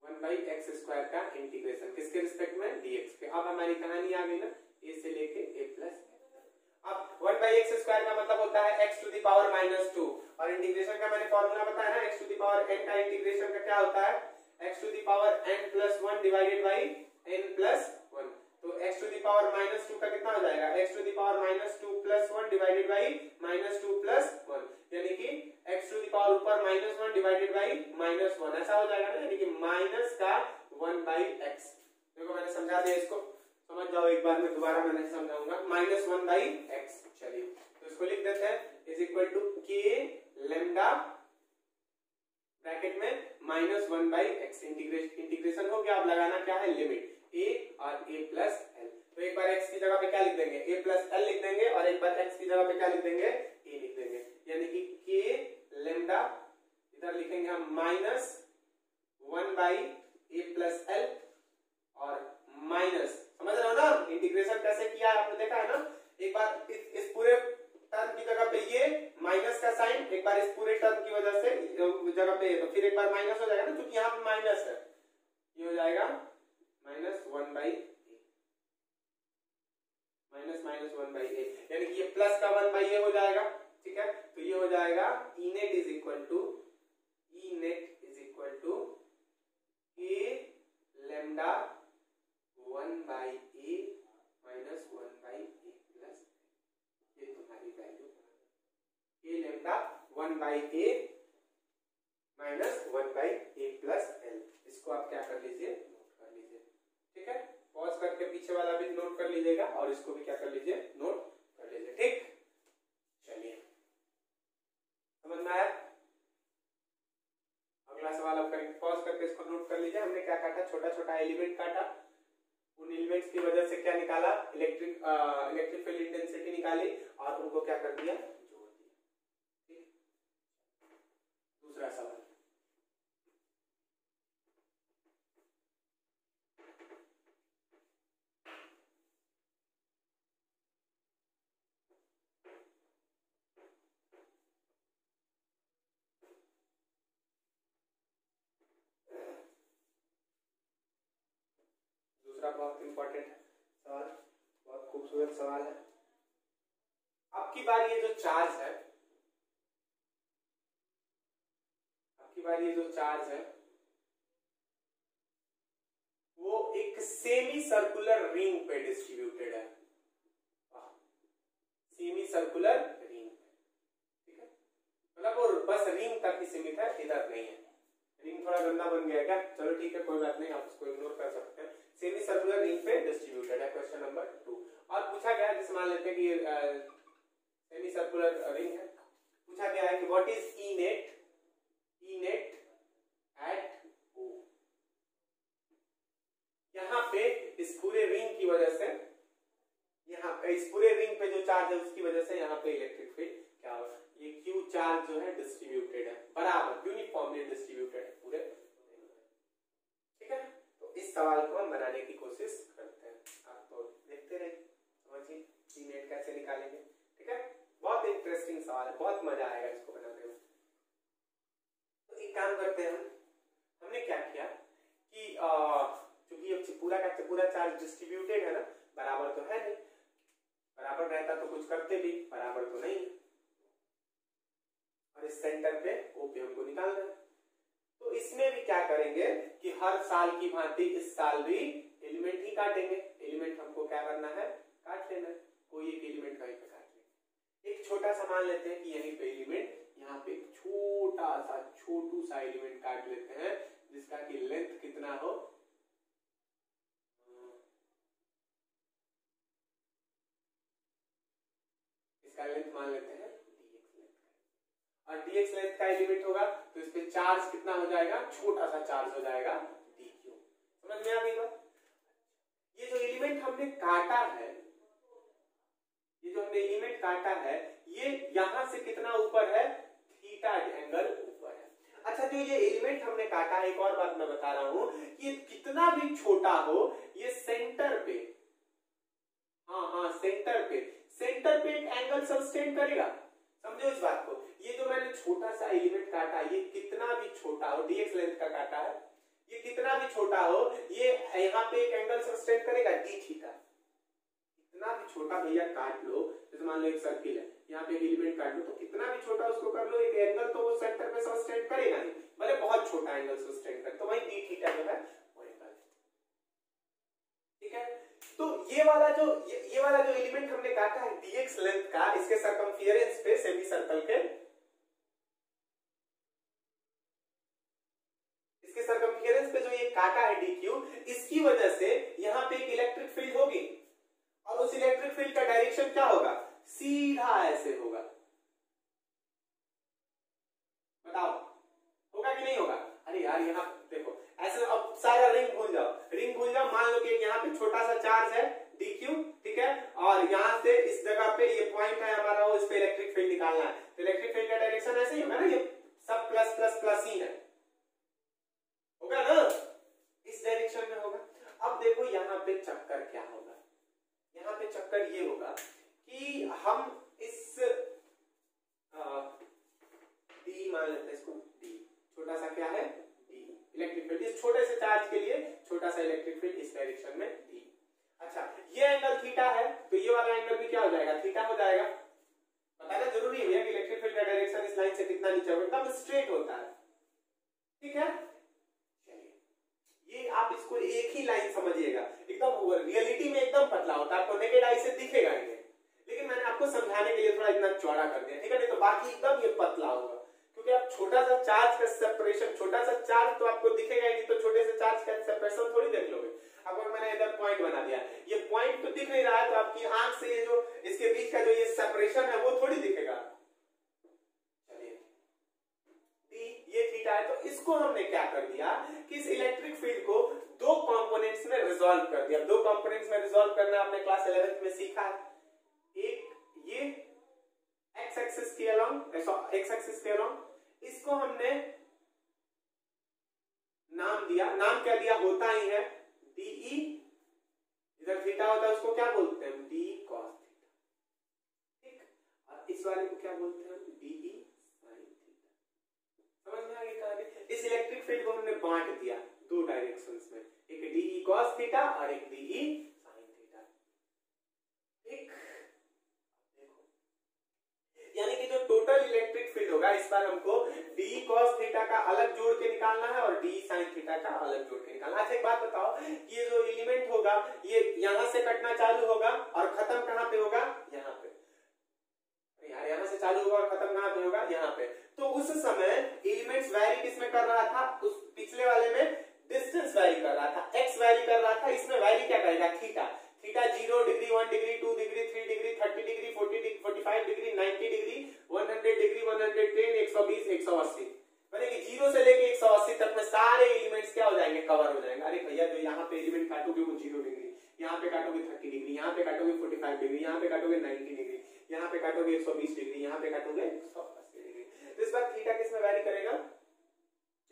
1 by x स्क्वायर का इंटीग्रेशन किसके रिस्पेक्ट में, dx के। अब हमारी कहानी आ गई ना, a से लेके a प्लस। अब 1 by x स्क्वायर का मतलब होता है x टू द पावर -2, और इंटीग्रेशन का मैंने फॉर्मूला बताया ना, x to the power n का इंटीग्रेशन का क्या होता है, x to the power n+1 divided by n+1। तो x टू द पावर -2 का कितना हो जाएगा, x to the power -2+1 divided by -2+1, यानी कि x टू द पावर ऊपर -1 डिवाइडेड बाई -1, ऐसा हो जाएगा ना, यानी कि माइनस का 1 by x। देखो मैंने समझा दिया, इसको समझ जाओ एक बार, मैं दोबारा मैं नहीं समझाऊंगा, -1 by x। चलिए तो इसको लिख देते हैं, is equal to k lambda bracket में -1 by x, इंटीग्रेशन हो गया। अब लगाना क्या है, लिमिट a और a प्लस l। तो एक बार x की जगह पे क्या लिख देंगे, a प्लस l लिख देंगे, और एक बार x की जगह पे क्या लिख देंगे, a लिख देंगे, यानी कि k लैम्डा, इधर लिखेंगे हम -1 by a प्लस l, और माइनस, समझ रहे हो ना इंटीग्रेशन कैसे किया है, आपने देखा है ना। एक बार इस पूरे टर्म की जगह पे ये माइनस का साइन, एक बार इस पूरे टर्म की वजह से जगह पे, तो फिर एक बार माइनस हो जाएगा ना, क्योंकि यहाँ पे माइनस है, ये हो जाएगा -1 by a, -1 by a, यानी कि ये प्लस का 1 by a हो जाएगा, ठीक है। तो ये हो जाएगा E net is equal to a lambda 1 by a -1 by a plus, ये तुम्हारी value a lambda 1 by a -1 by a plus l। इसको आप क्या कर लीजिए, नोट कर लीजिए, ठीक है। पॉज करके पीछे वाला भी नोट कर लीजिएगा, और इसको भी क्या कर लीजिए, नोट कर लीजिए, ठीक। चलिए समझ में आया, अगला सवाल आप करेंगे, पॉज करके इसको नोट कर लीजिए। हमने क्या काटा, छोटा छोटा एलिमेंट काटा, उन एलिमेंट्स की वजह से क्या निकाला, इलेक्ट्रिक फील्ड इंटेंसिटी निकाली, और उनको क्या कर दिया, जोड़ दिया, ठीक। दूसरा सवाल, बहुत इंपॉर्टेंट है सवाल, बहुत खूबसूरत खूबसूरत सवाल है। अब की बार ये जो चार्ज है, वो एक सेमी सर्कुलर रिंग पे डिस्ट्रीब्यूटेड है। सेमी सर्कुलर रिंग, ठीक है, मतलब वो बस रिंग तक ही सीमित है, इधर नहीं है। रिंग थोड़ा गंदा बन गया क्या? चलो ठीक है, कोई बात नहीं, आप उसको इग्नोर कर सकते हैं। सेमी सर्कुलर रिंग पे डिस्ट्रीब्यूटेड है, क्वेश्चन नंबर 2। और पूछा गया है, जैसे मान लेते हैं कि सेमी सर्कुलर रिंग है, पूछा गया है कि what is E net at O. यहाँ पे इस पूरे रिंग की वजह से, यहाँ पे इस पूरे रिंग पे जो चार्ज है उसकी वजह से यहाँ पे इलेक्ट्रिक फील्ड क्या होगा? ये क्यू चार्ज जो है डिस्ट्रीब्यूटेड है, बराबर यूनिफॉर्मली डिस्ट्रीब्यूटेड है पूरे, ठीक है। तो इस सवाल को हम बनाने की कोशिश करते हैं, आप तो देखते रहिए, समझिए ई नेट कैसे निकालेंगे, ठीक है। बहुत इंटरेस्टिंग सवाल है, बहुत मजा आएगा इसको बनाने में। तो एक काम करते हैं, हमने क्या किया कि क्योंकि पूरा का पूरा चार्ज डिस्ट्रीब्यूटेड है ना, बराबर तो है नहीं, बराबर रहता तो कुछ करते भी, बराबर तो नहीं, और इस सेंटर पे ओ पे हमको निकालना है। तो इसमें भी क्या करेंगे कि हर साल की भांति इस साल भी एलिमेंट ही काटेंगे। एलिमेंट हमको क्या करना है? काट लेना है, कोई एक एलिमेंट कहीं पे काट लेंगे। एक छोटा सा मान लेते हैं कि यहीं पे एलिमेंट, यहाँ पे छोटू सा एलिमेंट काट लेते हैं, जिसका कि लेंथ कितना हो, इसका लेंथ मान लेते हैं dx लेंथ का, और dx लेंथ का एलिमेंट होगा तो इस पे चार्ज कितना हो जाएगा? छोटा सा चार्ज हो जाएगा dq। समझ में आ गई बात? ये जो एलिमेंट हमने काटा है, ये यहां से कितना ऊपर है? थीटा एंगल ऊपर है। अच्छा, जो ये एलिमेंट हमने काटा है, एक और बात मैं बता रहा हूं कि ये कितना भी छोटा हो, ये सेंटर पे, सेंटर पे एक एंगल सस्टेन करेगा। समझो इस बात को। ये जो मैंने छोटा सा एलिमेंट काटा, ये कितना भी छोटा हो, dx लेंथ का काटा है, ये कितना भी छोटा हो, ये यहाँ पे एक एंगल सस्टेन करेगा d थीटा। कितना भी छोटा भैया काट लो, जैसे मान लो एक सर्किल है, यहाँ पे एलिमेंट काट लो, तो कितना भी छोटा उसको कर लो, एक एंगल तो वो सेंटर पे सस्टेन करेगा नहीं, भले बहुत छोटा एंगल सस्टेन करे, तो वही d थीटा जो है वो एंगल है, ठीक है। तो ये वाला जो एलिमेंट हमने काटा है dx लेंथ का, इसके सरकमफियरेंस पे, सेमी सर्कल के, इसके सरकमफियरेंस पे जो ये काटा है dq, इसकी वजह से यहाँ पे एक इलेक्ट्रिक फील्ड होगी, और उस इलेक्ट्रिक फील्ड का डायरेक्शन क्या होगा? सीधा ऐसे होगा। बताओ होगा कि नहीं होगा? अरे यार यहाँ देखो, ऐसे अब सारा रिंग भूल जाओ, मान लो कि यहाँ पे छोटा सा चार्ज है dq, ठीक है, और यहाँ से इस जगह पे ये पॉइंट है हमारा, वो इस पे इलेक्ट्रिक फील्ड निकालना है, तो इलेक्ट्रिक फील्ड का डायरेक्शन ऐसे ही होगा ना, ये सब प्लस प्लस प्लस ही है, होगा ना, इस डायरेक्शन में होगा। अब देखो यहाँ पे चक्कर क्या होगा, यहाँ पे चक्कर ये होगा कि हम इस d मान लेते हैं, इसको d, छोटा सा क्या है d, इलेक्ट्रिक फील्ड, इस छोटे से चार्ज के लिए छोटा सा इलेक्ट्रिक फील्ड इस डायरेक्शन में d। अच्छा, ये एंगल थीटा है, तो ये वाला एंगल भी क्या हो जाएगा? थीटा हो जाएगा। बताना जरूरी है कि इलेक्ट्रिक फील्ड का डायरेक्शन इस लाइन से कितना नीचे होगा, एकदम स्ट्रेट होता है, ठीक है। ये आप इसको एक ही लाइन समझिएगा, एकदम रियलिटी में एकदम पतला होता है, आपको नेकेड आई से दिखेगा नहीं, लेकिन मैंने आपको समझाने के लिए थोड़ा इतना चौड़ा कर दिया, ठीक है, नहीं तो बाकी एकदम ये पतला होगा, क्योंकि आप छोटा सा चार्ज का सेपरेशन, छोटा सा चार्ज तो आपको दिखेगा ही नहीं, तो छोटे से चार्ज का सेपरेशन थोड़ी देख लोगे। अब मैंने इधर पॉइंट बना दिया, ये पॉइंट तो दिख नहीं रहा है, तो आपकी आंख से ये जो इसके बीच का जो ये सेपरेशन है वो थोड़ी दिखेगा। चलिए, ये थीटा है, तो इसको हमने क्या कर दिया कि इस इलेक्ट्रिक फील्ड को दो कंपोनेंट्स में रिजॉल्व कर दिया। दो कंपोनेंट्स में रिजॉल्व करना आपने क्लास 11th में सीखा है। एक ये एक्स एक्सिस के अलोंग, इसको हमने नाम दिया, नाम क्या दिया? होता ही है dE, इधर थीटा होता है, उसको क्या बोलते हैं? d cos थीटा, ठीक। और इस वाले को क्या बोलते हैं? dE sin theta. समझ में आ गई कहानी? इस इलेक्ट्रिक फील्ड को हमने बांट दिया दो डायरेक्शंस में, एक dE cos थीटा और एक dE sin थीटा। होगा, इस बार हमको d cos थीटा का अलग जोड़ के निकालना है और d sin थीटा का अलग जोड़ के निकालना है। अच्छा एक बात बताओ कि ये जो एलिमेंट होगा ये यहां से कटना चालू होगा और खत्म कहां पे होगा, यहाँ पे। यार यहां से चालू होगा और खत्म कहां पे होगा, यहाँ पे। तो उस समय एलिमेंट्स वैरी किसमें कर रहा था, उस पिछले वाले में डिस्टेंस वैरी कर रहा था, x वैरी कर रहा था, इसमें वैरी क्या करेगा, theta. Theta 0 degree, 1 degree, 2 degree, 3 degree, 30 degree, 40 degree, 45 degree, 90 degree, 100 degree, 110, 120, 180, माने कि 0 से लेके 180 तक में सारे एलिमेंट्स क्या हो जाएंगे, कवर हो जाएंगे। अरे भैया जो यहाँ पे एलिमेंट काटोगे वो 0 डिग्री, यहाँ पे काटोगे 30 डिग्री, यहाँ पे काटोगे 45 डिग्री, यहाँ पे काटोगे 90 डिग्री, यहाँ पे काटोगे 120 डिग्री, यहाँ पे काटोगे 180 डिग्री। तो इस बार थीटा किसमें वैरी करेगा,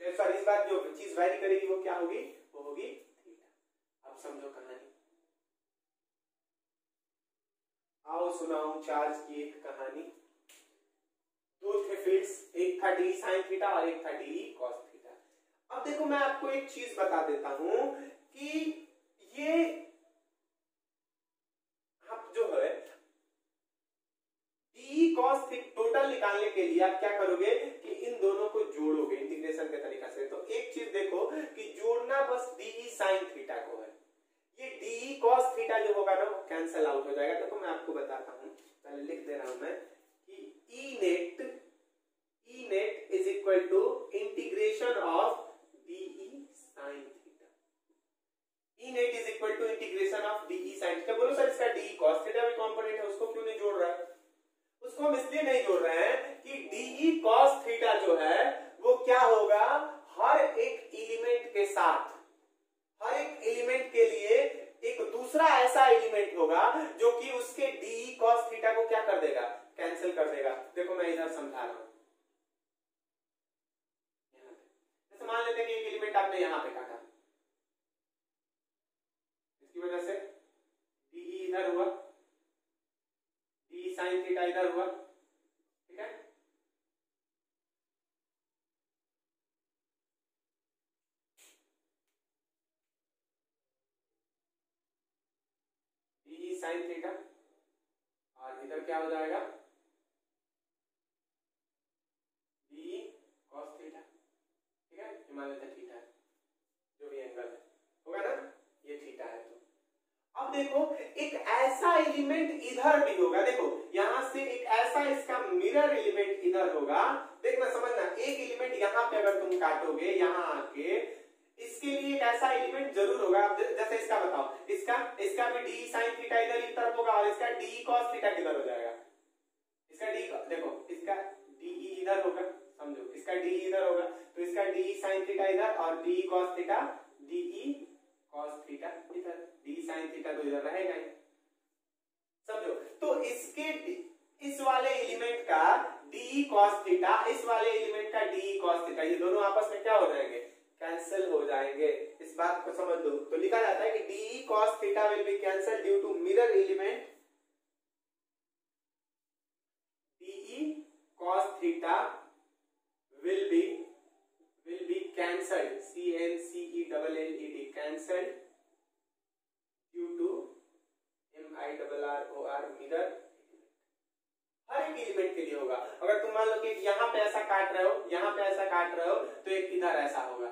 सॉरी इस बार जो चीज वैरी करेगी वो क्या होगी, वो होगी थीटा। अब समझो कहानी, आओ सुनाऊं चार्ज की एक कहानी। दो थे फील्ड्स, एक था d sin थीटा और एक था d cos थीटा। अब देखो मैं आपको एक चीज बता देता हूं कि ये आप जो है d cos थीटा टोटल निकालने के लिए आप क्या करोगे कि इन दोनों को जोड़ोगे इंटीग्रेशन के तरीका से। तो एक चीज देखो कि जोड़ना बस d sin थीटा को है, ये d cos थीटा जो होगा ना वो कैंसिल आउट हो जाएगा। देखो मैं आपको बताता हूं, पहले लिख दे रहा हूं मैं कि E net is equal to integration of dE sin theta। E net is equal to integration of dE sin theta। बोलो सर इसका dE cos थीटा भी कंपोनेंट है, उसको क्यों नहीं जोड़ रहा है, उसको हम इसलिए नहीं जोड़ रहे हैं कि dE cos थीटा जो है वो क्या होगा, हर एक एलिमेंट के साथ, हर एक एलिमेंट के लिए एक दूसरा ऐसा एलिमेंट होगा जो कि उसके dE cos थीटा को क्या कर देगा, कैंसिल कर देगा। देखो मैं इधर समझा रहा हूं, जैसे मान लेते हैं कि एक एलिमेंट आपने यहां पे काटा, इसकी वजह से dE इधर हुआ, d sin थीटा इधर हुआ, ठीक है। d sin थीटा और इधर क्या हो जाएगा, d cos थीटा, ठीक है। मान लेते हैं थीटा जो भी एंगल है होगा ना, ये थीटा है। तो अब देखो एक ऐसा एलिमेंट इधर भी होगा, देखो यहां से एक ऐसा इसका मिरर एलिमेंट इधर होगा। देखना समझना, एक एलिमेंट यहां पे अगर तुम काटोगे यहां आके, इसके लिए एक ऐसा एलिमेंट जरूर होगा। जैसे इसका बताओ, इसका भी d sin थीटा इधर की तरफ होगा और इसका d cos थीटा किधर हो जाएगा, इसका d देखो इसका d इधर होगा, समझो इसका d इधर होगा तो इसका d sin थीटा इधर और d cos theta, d cos theta इधर, d sin थीटा तो इधर रहेगा ही, समझो। तो इसके इस वाले एलिमेंट का d cos थीटा, इस वाले एलिमेंट का d cos थीटा, ये दोनों आपस में क्या हो जाएंगे, कैंसिल हो जाएंगे। इस बात को समझ लो। तो लिखा जाता है कि d cos theta will be cancel due to mirror element, d cos theta will be cancelled, CNCELLED, cancelled due to MIRROR mirror। हर एक एलिमेंट के लिए होगा। अगर तुम मान लो कि यहां पे ऐसा काट रहे हो, यहां पे ऐसा काट रहे हो, तो एक इधर ऐसा होगा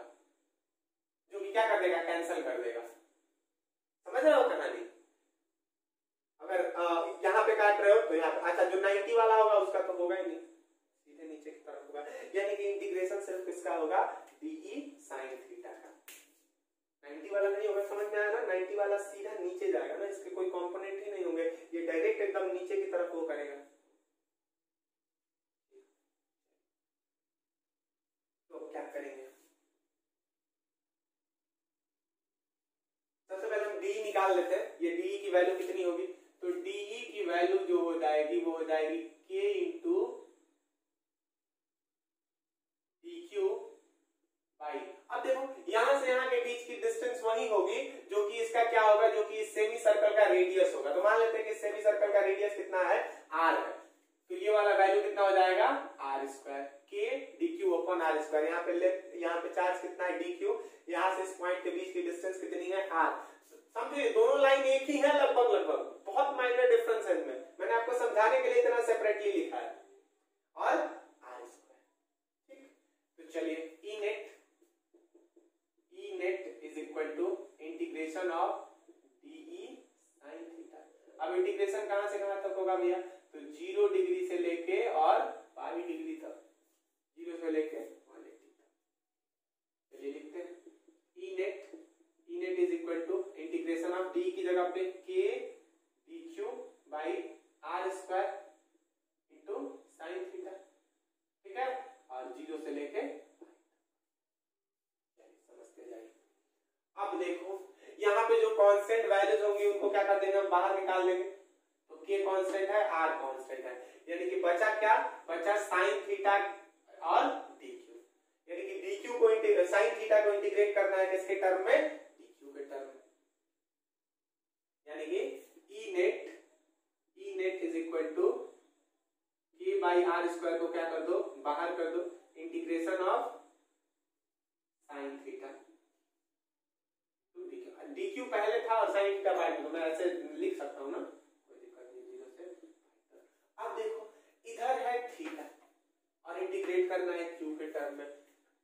जो कि क्या कर देगा, कैंसिल कर देगा। समझ रहे हो कहानी? अगर यहां पे काट रहे हो तो यहाँ पे, अच्छा जो 90 वाला होगा उसका तो होगा ही नहीं, सीधे नीचे की तरफ होगा। यानी कि इंटीग्रेशन सिर्फ किसका होगा, dE sin थीटा का। 90 वाला नहीं होगा, समझ में आया ना, 90 वाला सीधा नीचे जाएगा ना, इसके कोई कंपोनेंट ही नहीं होंगे, ये डायरेक्ट एकदम नीचे की तरफ वो करेगा। तो क्या करेंगे, सबसे पहले हम d निकाल लेते हैं। ये d की वैल्यू कितनी होगी, तो dE की वैल्यू जो हो जाएगी वो हो जाएगी k इंटू dq बाई। अब देखो यहां से यहां के बीच की डिस्टेंस वही होगी जो कि इसका क्या होगा, जो कि इस सेमी सर्कल का रेडियस होगा। तो मान लेते हैं कि सेमी सर्कल का रेडियस कितना है, r है, तो ये वाला वैल्यू कितना हो जाएगा, r square, k dq upon r square. यहाँ पे चार्ज कितना है, dq, यहाँ से इस पॉइंट के बीच की डिस्टेंस कितनी है, r। समझिए दोनों लाइन एक ही है लगभग, बहुत माइनर डिफरेंस है इनमें, मैंने आपको समझाने के लिए इतना सेपरेटली लिखा है। और r square, integration of D sine theta. अब इंटीग्रेशन कहां से कहां तक होगा भैया, तो 0 डिग्री से लेके और पाई डिग्री तक, 0 से लेके 180 तक। चलिए लिखते हैं E net is equal to integration of D की जगह पे K D Q by R square into sine theta, ठीक है, और 0 से लेके समझते जाइए। अब देखो यहाँ पे जो कांस्टेंट वैल्यूज होंगी उनको क्या कर देंगे, हम बाहर निकाल लेंगे। तो के कांस्टेंट है, आर कांस्टेंट है, यानी कि बचा क्या, बचा साइन थीटा और डी क्यू, यानी कि डी क्यू को साइन थीटा को इंटीग्रेट करना है किसके टर्म में, डी क्यू के टर्म में, यानी कि ई net is equal to K by R square को क्या कर दो, बाहर कर दो, integration of sine theta D Q पहले था और साइन थीटा बाद में, मैं ऐसे लिख सकता हूं ना, कोई दिक्कत नहीं, 0 से। अब देखो इधर है थीटा और इंटीग्रेट करना है क्यू के टर्म में,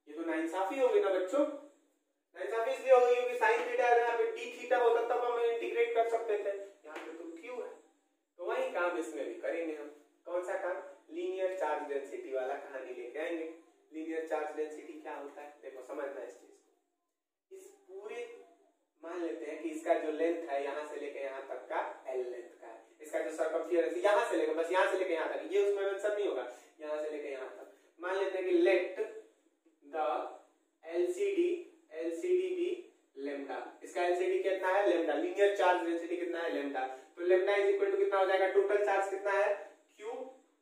ये तो नाइंसाफी हो गई ना बच्चों, नाइंसाफी इसलिए हो गई क्योंकि साइन थीटा है, यहाँ पे डी थीटा होता तब हम इंटीग्रेट कर सकते थे, यहाँ पे तो क्यू है। तो वही काम इसमें भी करेंगे हम, कौन सा काम, लीनियर चार्ज डेंसिटी वाला कहानी लेके आएंगे। लीनियर चार्ज डेंसिटी क्या होता है, देखो समझना इस चीज को। इस पूरे मान लेते हैं कि इसका जो लेंथ है यहाँ से लेकर यहाँ तक का L लेंथ का है, इसका जो सर्कमफियरेंस यहाँ से लेकर, बस यहाँ से लेकर यहाँ तक, ये उसमें मेंशन नहीं होगा, यहाँ से लेकर यहाँ तक। मान लेते हैं कि लेट द LCD भी लेम्डा, इसका LCD कितना है, लेम्डा, लीनियर चार्ज डेंसिटी कितना है, लेम्डा। तो लेम्डा इज इक्वल टू कितना हो जाएगा, टोटल चार्ज कितना है, Q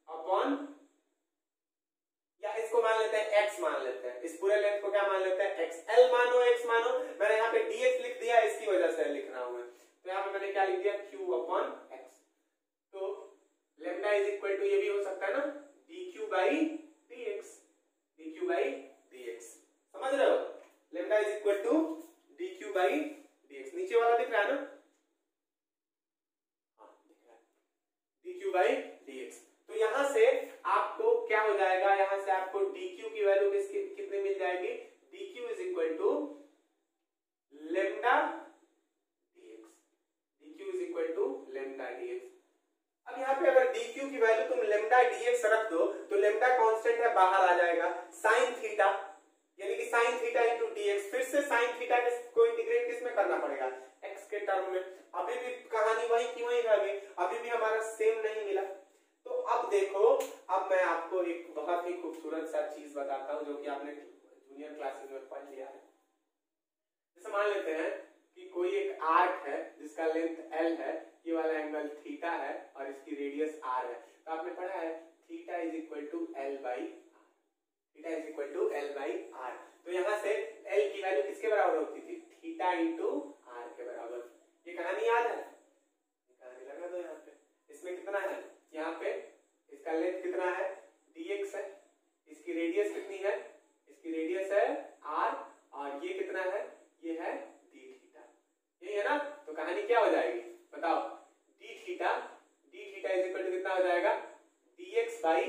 अपॉन, या इसको मान लेते हैं x मान लेते हैं, इस पूरे लेंथ को क्या मान लेते हैं, x, L मानो x मानो, मैंने यहाँ पे dx लिख दिया, इसकी वजह से लिख रहा हूं मैं, तो यहाँ पे मैंने क्या लिख दिया, q अपॉन x। तो लेम्डा इज इक्वल टू ये भी हो सकता है ना, dq by dx, dq by dx, समझ रहे हो, lambda is equal to dq by dx, नीचे वाला दिख रहा है ना, हाँ दिख रहा है, dq बाई dx। तो यहां से आपको क्या हो जाएगा, यहां से आपको dq की वैल्यू कितनी मिल जाएगी, dq is equal to lambda dx, dq is equal to lambda dx। अब यहाँ पे अगर dq की वैल्यू तुम लेम्डा dx रख दो तो लेम्डा कांस्टेंट है, बाहर आ जाएगा साइन थीटा, यानी कि साइन थीटा इंटू dx, फिर से साइन थीटा को इंटीग्रेट किसमें करना पड़ेगा, x के टर्म में। अभी भी कहानी वही की वही रह गई, अभी भी हमारा सेम नहीं मिला। तो अब देखो, अब मैं आपको एक बहुत ही खूबसूरत सा चीज बताता हूं जो कि आपने जूनियर क्लासेस में पढ़ लिया है। जैसे मान लेते हैं कि कोई एक आर्क है जिसका लेंथ L है, ये वाला एंगल थीटा है और इसकी रेडियस R है। तो आपने पढ़ा है theta is equal to L by R, theta is equal to L by R। तो यहाँ से L की वैल्यू किसके बराबर होती थी, थीटा इंटू R के बराबर। ये कहानी याद है, ये कहानी लगा दो यहाँ पे। इसमें कितना है, यहाँ पे इसका लेंथ कितना है, dx है, इसकी रेडियस कितनी है, इसकी रेडियस है r, और ये कितना है, ये है d थीटा, यही है ना। तो कहानी क्या हो जाएगी बताओ, d theta is equal to कितना हो जाएगा, dx by r,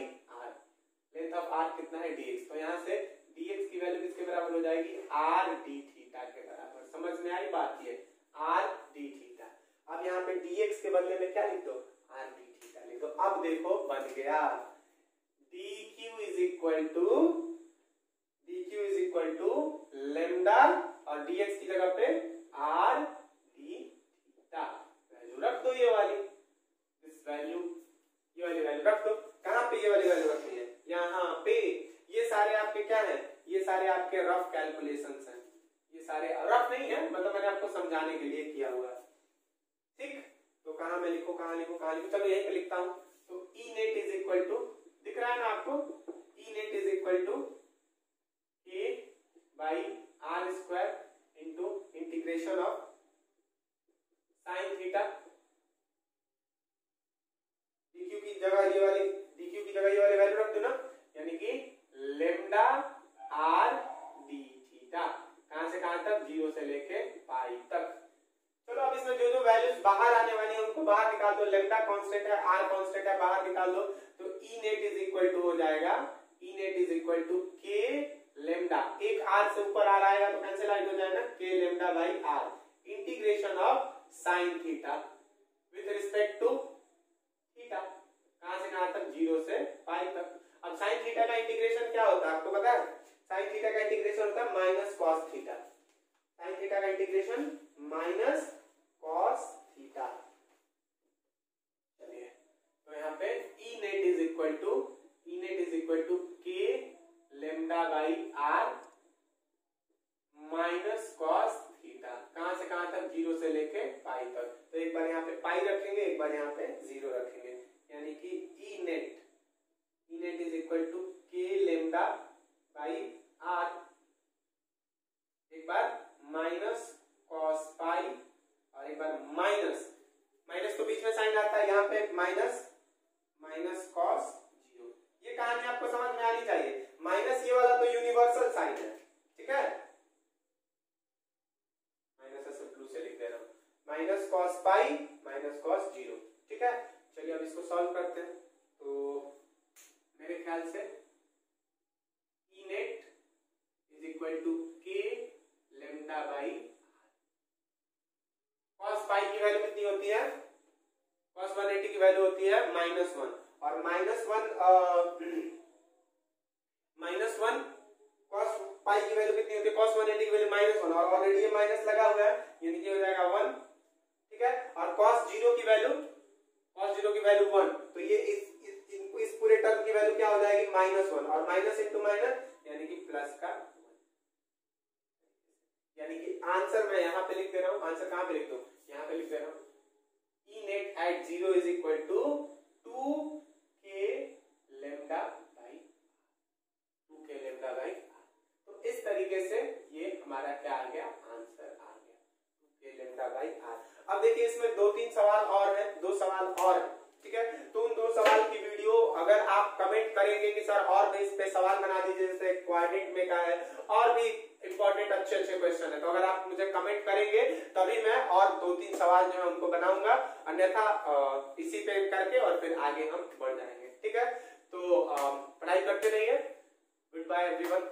length of r कितना है dx, तो यहाँ से dx की वैल्यू किसके बराबर हो जाएगी, r d थीटा के बराबर। समझ में आई बात, ये r d थीटा। अब यहाँ पे dx के बदले में क्या लिख दो, r d थीटा लिख दो। अब देखो बन गया, dq is equal to lambda और dx की जगह पे r d थीटा, वैल्यू रख दो, ये वाली इस वैल्यू, ये वाली वैल्यू रख दो। कहां पे ये वाली वैल्यू रखनी है, यहाँ पे। ये सारे आपके क्या है, ये सारे आपके रफ कैलकुलेशंस हैं, ये सारे रफ नहीं है, मतलब मैंने आपको समझाने के लिए किया हुआ है, ठीक। तो कहां में लिखो, कहां लिखो, कहां लिखो, चलो यहीं पे लिखता हूं। तो E net is equal to, दिख रहा है ना आपको, E net is equal to K by R square into integration of sine theta, dq की जगह ये वाली, dq की जगह ये वाली वैल्यू रख दो ना, यानी कि लेम्डा r d थीटा, कहां से कहां तक, 0 से लेके पाई तक। चलो अब इसमें जो जो वैल्यूज बाहर आने वाली है उनको बाहर निकाल दो, लेम्डा कांस्टेंट है, r कांस्टेंट है, बाहर निकाल दो। तो E net is equal to हो जाएगा, ई नेट इज इक्वल टू के लेम्डा, एक r से ऊपर r आएगा तो कैंसिल आउट हो जाएगा, K lambda by r, integration integration of sine theta with respect to theta. कहां से कहां तक? 0 से पाई तक। अब साइन थीटा का इंटीग्रेशन क्या होता है आपको पता है? साइन थीटा का इंटीग्रेशन होता है minus cos theta. Sine theta का इंटीग्रेशन माइनस कॉस थीटा। चलिए तो यहाँ पे E net is equal to K lambda by R minus cos theta. कहां से कहां तक? 0 से लेके पाई तक। तो एक बार यहाँ पे पाई रखेंगे, एक बार यहाँ पे 0 रखेंगे, यानी कि ई net is equal to K lambda by are, एक बार माइनस कॉस पाई और एक बार माइनस तो बीच में साइन आता है, यहाँ पे माइनस कॉस 0। ये कहानी आपको समझ में आनी चाहिए। माइनस ये वाला तो यूनिवर्सल साइन है, ठीक है, माइनस ऐसे ब्लू से लिख दे रहा हूं, minus cos pi minus cos 0, ठीक है। चलिए अब इसको सॉल्व करते हैं। तो मेरे ख्याल से ई net is equal to K lambda by cos pi की वैल्यू कितनी होती है? कॉस 180 की वैल्यू होती है -1 और -1 कॉस पाई की वैल्यू कितनी होती है? कॉस 180 की वैल्यू -1 और ऑलरेडी ये माइनस लगा हुआ है, यानी कि हो जाएगा 1, ठीक है। और cos 0 की वैल्यू 1, तो ये इस पूरे टर्म की वैल्यू क्या हो जाएगी? -1 और माइनस इंटू माइनस यानी कि प्लस का 1, यानी कि आंसर मैं यहाँ पे लिख दे रहा हूँ। आंसर कहाँ पे लिख दूं? यहाँ पे लिख दे रहा हूँ E net at 0 is equal to 2k lambda by तो इस तरीके से ये हमारा क्या आ गया? आंसर आ गया 2k लेमडा बाई आर। अब देखिए इसमें 2-3 सवाल और है, 2 सवाल और है, ठीक है। तो उन 2 सवाल की वीडियो अगर आप कमेंट करेंगे कि सर और भी इस पे सवाल बना दीजिए, जैसे क्वाड्रेंट में का है और भी इंपॉर्टेंट अच्छे क्वेश्चन है, तो अगर आप मुझे कमेंट करेंगे तभी मैं और 2-3 सवाल जो है उनको बनाऊंगा, अन्यथा इसी पे करके और फिर आगे हम बढ़ जाएंगे, ठीक है। तो पढ़ाई करते रहिए। Good bye everyone.